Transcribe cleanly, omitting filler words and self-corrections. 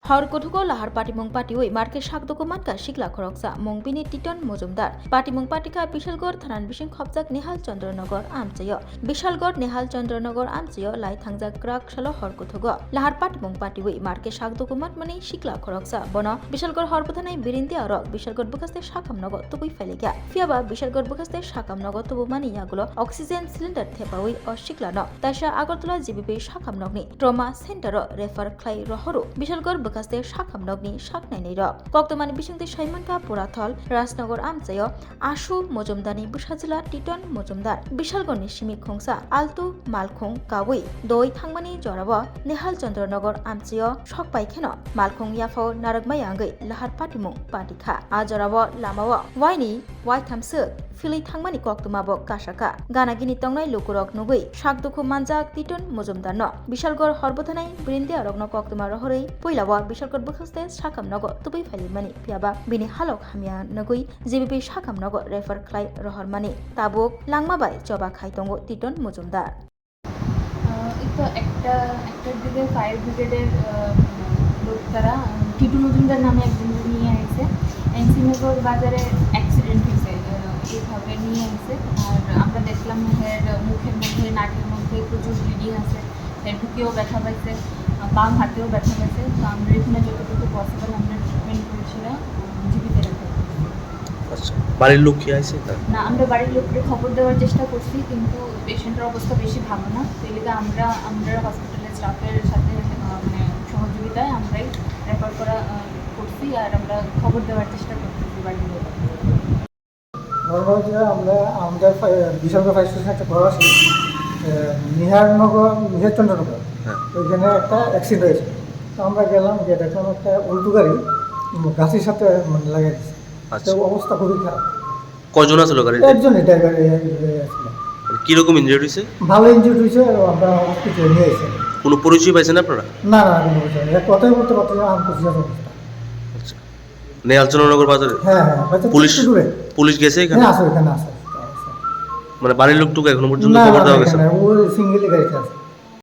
हर गथुको लाहार पाटिमुं पाटिउइ मार्के सागदुको मानका सिगला खरकसा मंबिनी टिटन मजुमदार पाटिमुं पाटिका बिशालगढ़ थानान बिसिं खबजाक नेहाल चन्द्रनगर आमचेय बिशालगढ़ नेहाल चन्द्रनगर आमचेय लाई थांजाक क्राक सालो हर गथुको लाहार पाटिमुं पाटिउइ मार्के सागदुको मानमाने सिगला खरकसा बन बिशालगढ़ हरबथानाय बिरिन्दी आरक बिशालगढ़ बुखास्ते साकामनगर तुबुइ फाइलेगा फियाबा बिशालगढ़ बुखास्ते साकामनगर तुबु मानि यागुलो अक्सिजेन सिलिन्डार थेपाउइ अ सिगलानो ताइसा आगरतला जीबीपी साकामनगनि ट्रमा सेन्टर रेफार ख्लाइ रहरु बिशालगढ़ बुखास्ते साकामनगनि साकनायनि र कक्तमानि बिसिंते साइमानका पुराथल राजनगर आमचेय आशु मजुमदारनि बुसाजिला टिटन मजुमदार बिशालगढ़नि सिमि खोंसा आलतु मालखं कावै दय थांमानि जराव नेहाल चन्द्रनगर आमचेय सकपाइखेन मालखं याफाव नारगमाय आंगै लाहार पाटिमुं पाटिखा आ जराव लामाव वाइनि वाइथामसो फिलै थांमानि कक्तमाबो कासाका गानागिनि तंनाय लुकुरक नुगै सागदुखु मानजाक टिटन मजुमदारनो बिशालगढ़ हरबथानाय बिरिन्दी आरकनो कक्तमा रहरै पहिलाव बिशालगढ़ बुखास्ते साकामनगर तुबै फाइलिमानि फियाबा बिनि हालक हामिया नगै जीबीपी साकामनगर रेफार ख्लाइ रहरमानि ताबुक लांमाबाय जबा खाइतंगो टिटन मजुमदार তো একটার দিকে ফায়ার ব্রিগেডের লোক তারা টিটু মজুমদার নামে একজন নিয়ে আসছে এনসিনগর বাজারে অ্যাক্সিডেন্ট হয়েছে এইভাবে নিয়ে আসছে আর আমরা দেখলাম এর মুখের মধ্যে নাকের মধ্যে প্রচুর ব্লিডিং আছে এর ঢুকেও ব্যথা পাইছে বাম হাতেও ব্যথা পাইছে তো আমরা এখানে যতটুকু পসিবল আমরা ট্রিটমেন্ট করেছিলাম জীবিত রেখে। আচ্ছা, বাড়ির লোক কি আছে না, আমরা বাড়ির লোককে খবর দেওয়ার চেষ্টা করছি কিন্তু পেশেন্টের অবস্থা বেশি ভালো না, তো এদিকে আমরা হসপিটালের স্টাফের সাথে মানে সহযোগিতায় আমরাই রেফার করা করছি আর আমরা খবর দেওয়ার চেষ্টা করতেছি বাড়ির লোক। ঘটনা হচ্ছে আমাদের বিশালগড় ফায়ার স্টেশনে একটা ঘর আছে নিহার চন্দ্রনগর, ওইখানে একটা অ্যাক্সিডেন্ট হয়েছে। তো আমরা গেলাম গিয়ে দেখলাম একটা উল্টো গাড়ি গাছের সাথে লাগাই দিচ্ছে। তো অবস্থা খুবই খারাপ। কজন আছিল গাড়িতে? একজনই ড্রাইভার ছিল। কিরকম ইনজুরি হয়েছে? ভালো ইনজুরি হয়েছে, আমরা হসপিটালে নিয়ে এসেছি। কোনো পরিচয় পাইছেন আপনারা? না না, কোনো পরিচয় নেই, কথাই বলতে পারছি না। আচ্ছা, নেহাল চন্দ্রনগর বাজারে? হ্যাঁ, পুলিশ গেছে এখানে? আছে, এখানে আছে। মানে বাড়ির লোকটুকু এখনো পর্যন্ত না, খবর দেওয়া গেছে? ও সিঙ্গেলি গাড়িতে আছে।